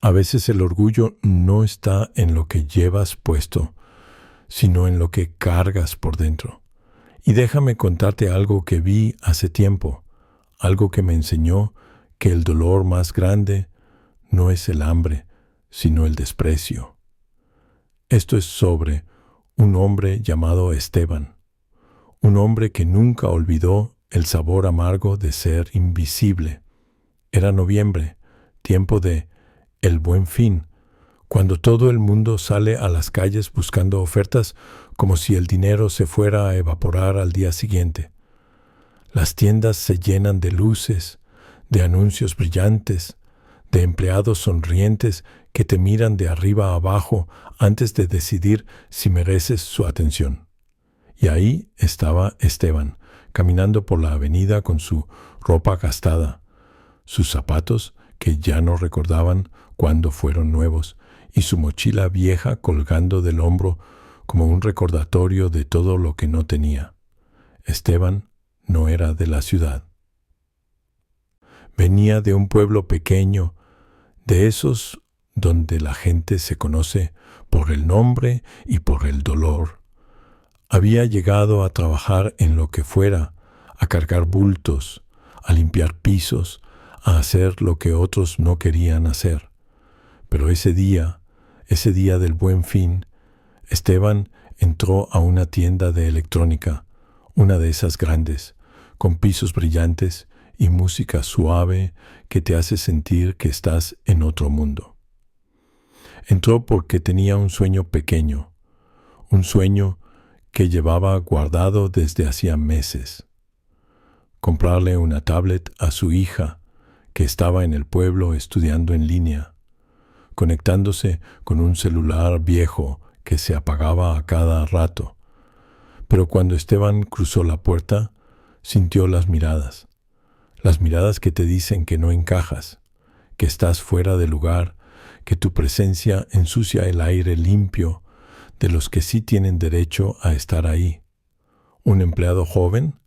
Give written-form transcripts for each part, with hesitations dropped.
A veces el orgullo no está en lo que llevas puesto, sino en lo que cargas por dentro. Y déjame contarte algo que vi hace tiempo, algo que me enseñó que el dolor más grande no es el hambre, sino el desprecio. Esto es sobre un hombre llamado Esteban, un hombre que nunca olvidó el sabor amargo de ser invisible. Era noviembre, tiempo de El Buen Fin, cuando todo el mundo sale a las calles buscando ofertas como si el dinero se fuera a evaporar al día siguiente. Las tiendas se llenan de luces, de anuncios brillantes, de empleados sonrientes que te miran de arriba a abajo antes de decidir si mereces su atención. Y ahí estaba Esteban, caminando por la avenida con su ropa gastada, sus zapatos que ya no recordaban cuándo fueron nuevos, y su mochila vieja colgando del hombro como un recordatorio de todo lo que no tenía. Esteban no era de la ciudad. Venía de un pueblo pequeño, de esos donde la gente se conoce por el nombre y por el dolor. Había llegado a trabajar en lo que fuera, a cargar bultos, a limpiar pisos, a hacer lo que otros no querían hacer. Pero ese día del Buen Fin, Esteban entró a una tienda de electrónica, una de esas grandes, con pisos brillantes y música suave que te hace sentir que estás en otro mundo. Entró porque tenía un sueño pequeño, un sueño que llevaba guardado desde hacía meses. Comprarle una tablet a su hija, que estaba en el pueblo estudiando en línea, conectándose con un celular viejo que se apagaba a cada rato. Pero cuando Esteban cruzó la puerta, sintió las miradas que te dicen que no encajas, que estás fuera de lugar, que tu presencia ensucia el aire limpio de los que sí tienen derecho a estar ahí. Un empleado joven,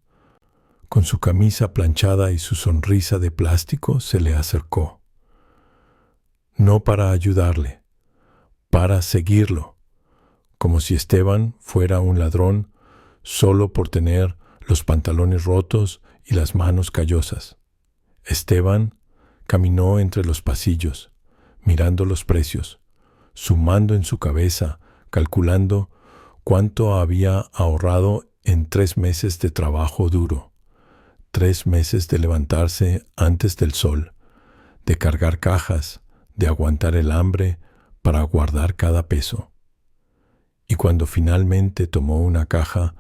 con su camisa planchada y su sonrisa de plástico, se le acercó. No para ayudarle, para seguirlo, como si Esteban fuera un ladrón solo por tener los pantalones rotos y las manos callosas. Esteban caminó entre los pasillos, mirando los precios, sumando en su cabeza, calculando cuánto había ahorrado en 3 meses de trabajo duro, 3 meses de levantarse antes del sol, de cargar cajas, de aguantar el hambre para guardar cada peso. Y cuando finalmente tomó una caja,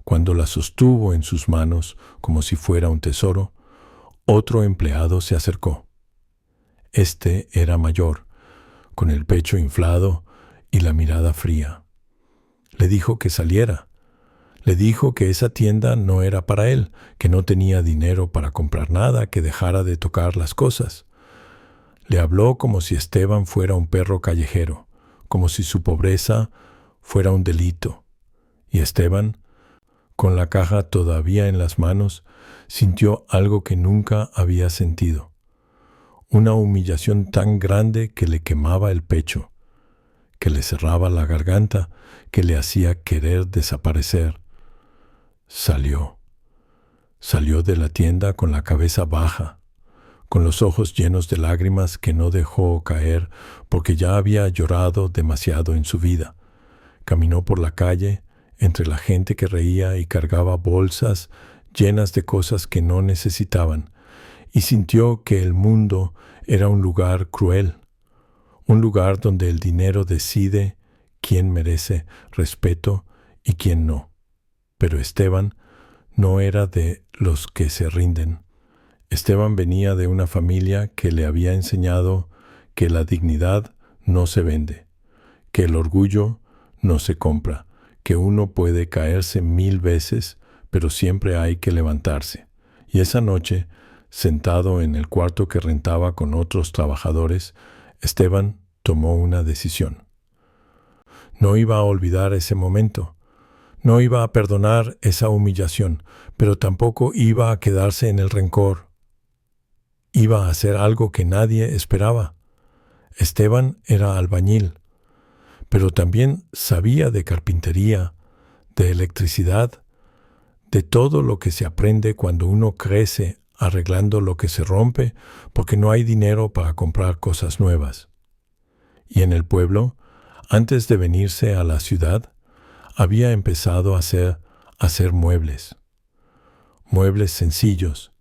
cuando la sostuvo en sus manos como si fuera un tesoro, otro empleado se acercó. Este era mayor, con el pecho inflado y la mirada fría. Le dijo que saliera. Le dijo que esa tienda no era para él, que no tenía dinero para comprar nada, que dejara de tocar las cosas. Le habló como si Esteban fuera un perro callejero, como si su pobreza fuera un delito. Y Esteban, con la caja todavía en las manos, sintió algo que nunca había sentido. Una humillación tan grande que le quemaba el pecho, que le cerraba la garganta, que le hacía querer desaparecer. Salió de la tienda con la cabeza baja, con los ojos llenos de lágrimas que no dejó caer porque ya había llorado demasiado en su vida. Caminó por la calle, entre la gente que reía y cargaba bolsas llenas de cosas que no necesitaban, y sintió que el mundo era un lugar cruel, un lugar donde el dinero decide quién merece respeto y quién no. Pero Esteban no era de los que se rinden. Esteban venía de una familia que le había enseñado que la dignidad no se vende, que el orgullo no se compra, que uno puede caerse 1000 veces, pero siempre hay que levantarse. Y esa noche, sentado en el cuarto que rentaba con otros trabajadores, Esteban tomó una decisión. No iba a olvidar ese momento. No iba a perdonar esa humillación, pero tampoco iba a quedarse en el rencor. Iba a hacer algo que nadie esperaba. Esteban era albañil, pero también sabía de carpintería, de electricidad, de todo lo que se aprende cuando uno crece arreglando lo que se rompe porque no hay dinero para comprar cosas nuevas. Y en el pueblo, antes de venirse a la ciudad, había empezado a hacer muebles. Muebles sencillos,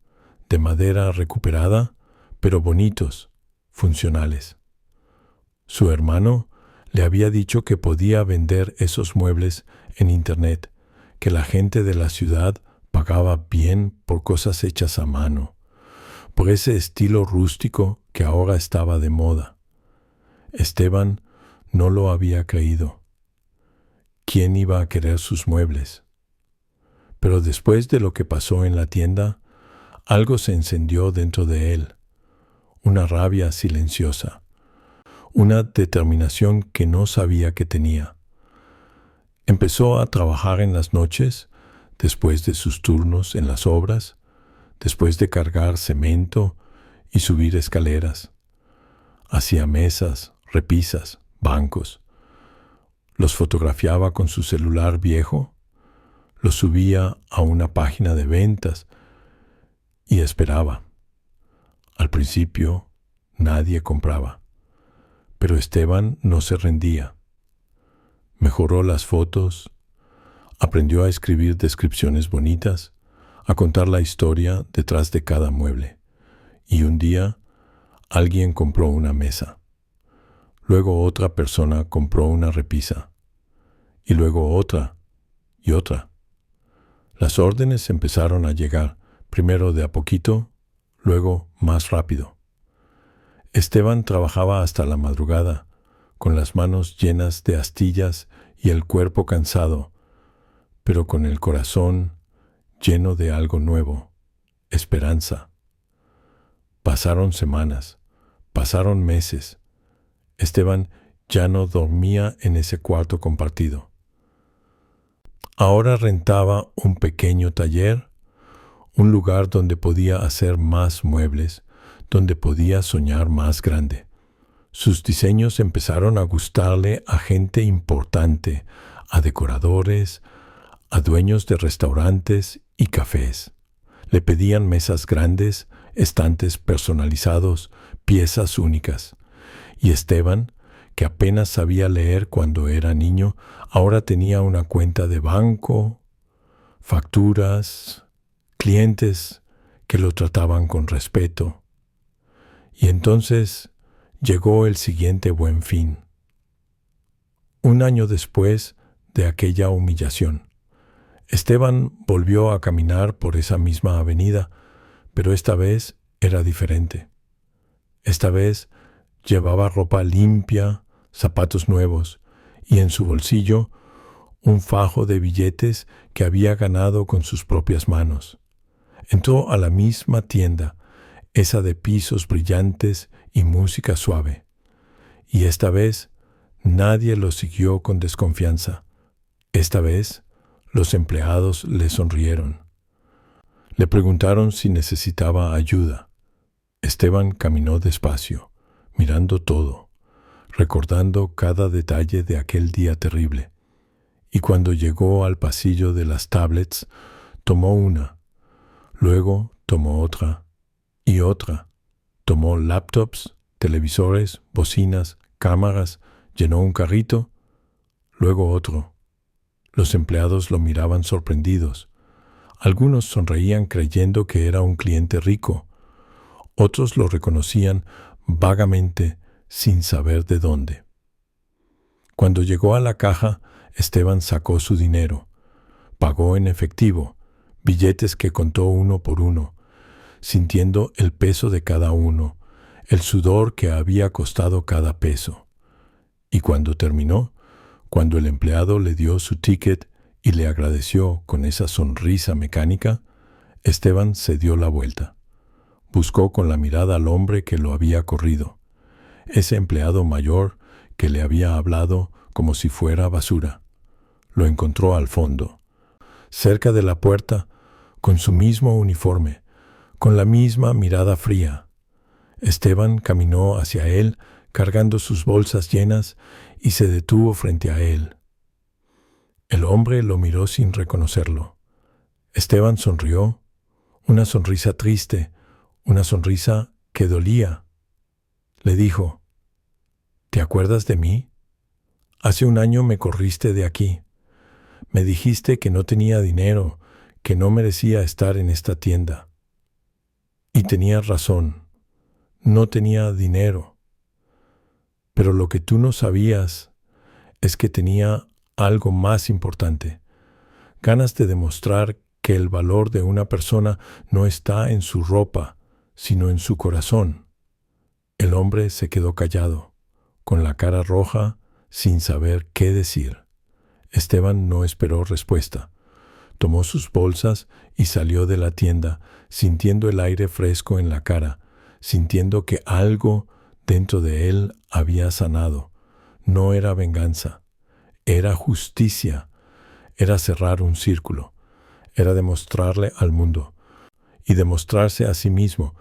de madera recuperada, pero bonitos, funcionales. Su hermano le había dicho que podía vender esos muebles en Internet, que la gente de la ciudad pagaba bien por cosas hechas a mano, por ese estilo rústico que ahora estaba de moda. Esteban no lo había creído. ¿Quién iba a querer sus muebles? Pero después de lo que pasó en la tienda, algo se encendió dentro de él, una rabia silenciosa, una determinación que no sabía que tenía. Empezó a trabajar en las noches, después de sus turnos en las obras, después de cargar cemento y subir escaleras. Hacía mesas, repisas, bancos. Los fotografiaba con su celular viejo, los subía a una página de ventas y esperaba. Al principio nadie compraba, pero Esteban no se rendía. Mejoró las fotos, aprendió a escribir descripciones bonitas, a contar la historia detrás de cada mueble. Y un día alguien compró una mesa. Luego otra persona compró una repisa. Y luego otra y otra. Las órdenes empezaron a llegar, primero de a poquito, luego más rápido. Esteban trabajaba hasta la madrugada, con las manos llenas de astillas y el cuerpo cansado, pero con el corazón lleno de algo nuevo, esperanza. Pasaron semanas, pasaron meses. Esteban ya no dormía en ese cuarto compartido. Ahora rentaba un pequeño taller, un lugar donde podía hacer más muebles, donde podía soñar más grande. Sus diseños empezaron a gustarle a gente importante, a decoradores, a dueños de restaurantes y cafés. Le pedían mesas grandes, estantes personalizados, piezas únicas. Y Esteban, que apenas sabía leer cuando era niño, ahora tenía una cuenta de banco, facturas, clientes que lo trataban con respeto. Y entonces llegó el siguiente Buen Fin. Un año después de aquella humillación, Esteban volvió a caminar por esa misma avenida, pero esta vez era diferente. Esta vez llevaba ropa limpia, zapatos nuevos y en su bolsillo un fajo de billetes que había ganado con sus propias manos. Entró a la misma tienda, esa de pisos brillantes y música suave. Y esta vez nadie lo siguió con desconfianza. Esta vez los empleados le sonrieron. Le preguntaron si necesitaba ayuda. Esteban caminó despacio, mirando todo, recordando cada detalle de aquel día terrible. Y cuando llegó al pasillo de las tablets, tomó una, luego tomó otra y otra. Tomó laptops, televisores, bocinas, cámaras, llenó un carrito, luego otro. Los empleados lo miraban sorprendidos. Algunos sonreían creyendo que era un cliente rico. Otros lo reconocían vagamente sin saber de dónde. Cuando llegó a la caja, Esteban sacó su dinero. Pagó en efectivo, billetes que contó uno por uno, sintiendo el peso de cada uno, el sudor que había costado cada peso. Y cuando terminó, cuando el empleado le dio su ticket y le agradeció con esa sonrisa mecánica, Esteban se dio la vuelta. Buscó con la mirada al hombre que lo había corrido, ese empleado mayor que le había hablado como si fuera basura. Lo encontró al fondo, cerca de la puerta, con su mismo uniforme, con la misma mirada fría. Esteban caminó hacia él cargando sus bolsas llenas, y se detuvo frente a él. El hombre lo miró sin reconocerlo. Esteban sonrió, una sonrisa triste, una sonrisa que dolía. Le dijo: ¿te acuerdas de mí? Hace un año me corriste de aquí. Me dijiste que no tenía dinero, que no merecía estar en esta tienda. Y tenías razón, no tenía dinero. Pero lo que tú no sabías es que tenía algo más importante: ganas de demostrar que el valor de una persona no está en su ropa, sino en su corazón. El hombre se quedó callado, con la cara roja, sin saber qué decir. Esteban no esperó respuesta. Tomó sus bolsas y salió de la tienda, sintiendo el aire fresco en la cara, sintiendo que algo dentro de él había sanado. No era venganza, era justicia, era cerrar un círculo, era demostrarle al mundo y demostrarse a sí mismo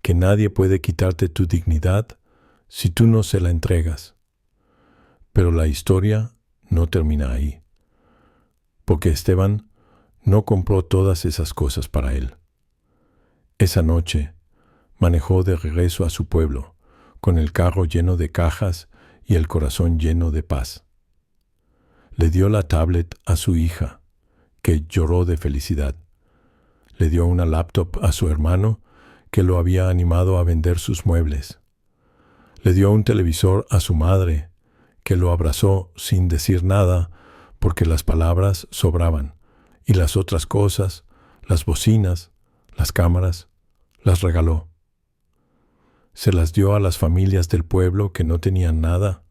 que nadie puede quitarte tu dignidad si tú no se la entregas. Pero la historia no termina ahí, porque Esteban no compró todas esas cosas para él. Esa noche manejó de regreso a su pueblo, con el carro lleno de cajas y el corazón lleno de paz. Le dio la tablet a su hija, que lloró de felicidad. Le dio una laptop a su hermano, que lo había animado a vender sus muebles. Le dio un televisor a su madre, que lo abrazó sin decir nada, porque las palabras sobraban, y las otras cosas, las bocinas, las cámaras, las regaló. Se las dio a las familias del pueblo que no tenían nada,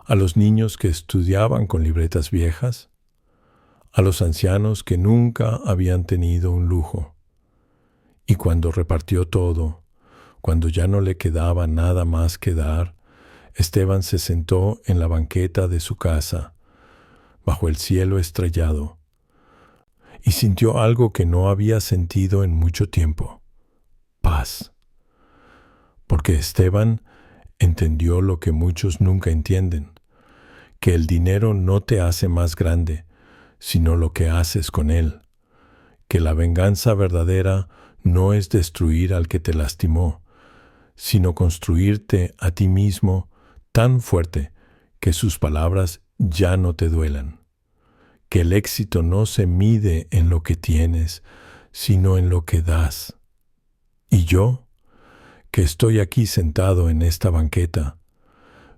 a los niños que estudiaban con libretas viejas, a los ancianos que nunca habían tenido un lujo. Y cuando repartió todo, cuando ya no le quedaba nada más que dar, Esteban se sentó en la banqueta de su casa, bajo el cielo estrellado, y sintió algo que no había sentido en mucho tiempo: paz. Porque Esteban entendió lo que muchos nunca entienden, que el dinero no te hace más grande, sino lo que haces con él, que la venganza verdadera no es destruir al que te lastimó, sino construirte a ti mismo tan fuerte que sus palabras ya no te duelan, que el éxito no se mide en lo que tienes, sino en lo que das. Y yo, que estoy aquí sentado en esta banqueta,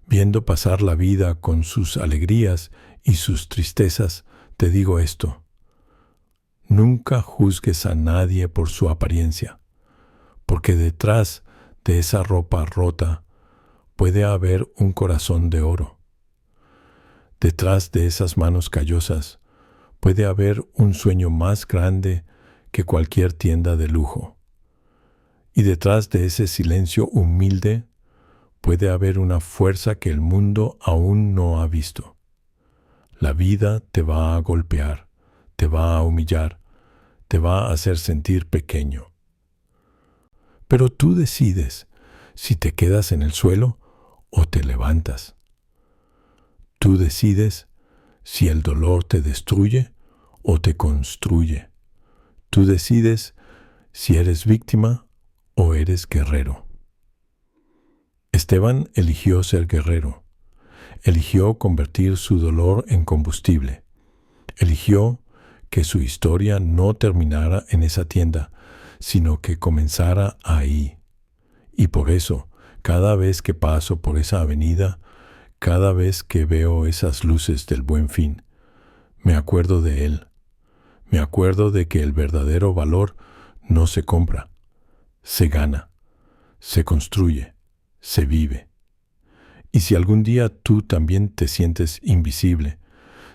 viendo pasar la vida con sus alegrías y sus tristezas, te digo esto: nunca juzgues a nadie por su apariencia, porque detrás de esa ropa rota puede haber un corazón de oro. Detrás de esas manos callosas puede haber un sueño más grande que cualquier tienda de lujo. Y detrás de ese silencio humilde puede haber una fuerza que el mundo aún no ha visto. La vida te va a golpear, te va a humillar, te va a hacer sentir pequeño. Pero tú decides si te quedas en el suelo o te levantas. Tú decides si el dolor te destruye o te construye. Tú decides si eres víctima o eres guerrero. Esteban eligió ser guerrero. Eligió convertir su dolor en combustible. Eligió que su historia no terminara en esa tienda, sino que comenzara ahí. Y por eso, cada vez que paso por esa avenida, cada vez que veo esas luces del Buen Fin, me acuerdo de él. Me acuerdo de que el verdadero valor no se compra, se gana, se construye, se vive. Y si algún día tú también te sientes invisible,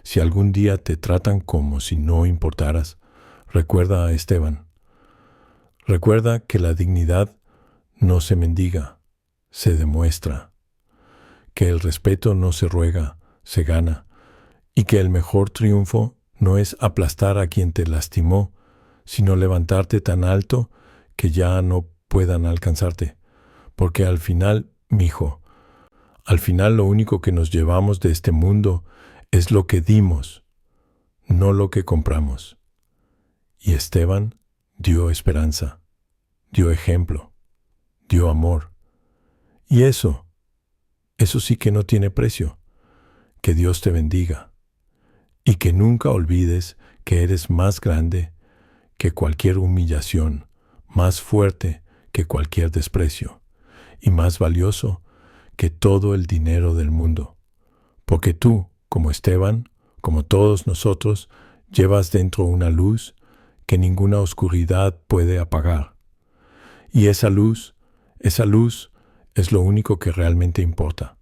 si algún día te tratan como si no importaras, recuerda a Esteban. Recuerda que la dignidad no se mendiga, se demuestra. Que el respeto no se ruega, se gana. Y que el mejor triunfo no es aplastar a quien te lastimó, sino levantarte tan alto que ya no puedan alcanzarte. Porque al final, mijo, Al final lo único que nos llevamos de este mundo es lo que dimos, no lo que compramos. Y Esteban dio esperanza, dio ejemplo, dio amor. Y eso sí que no tiene precio. Que Dios te bendiga. Y que nunca olvides que eres más grande que cualquier humillación, más fuerte que cualquier desprecio, y más valioso que todo el dinero del mundo. Porque tú, como Esteban, como todos nosotros, llevas dentro una luz que ninguna oscuridad puede apagar. Y esa luz es lo único que realmente importa.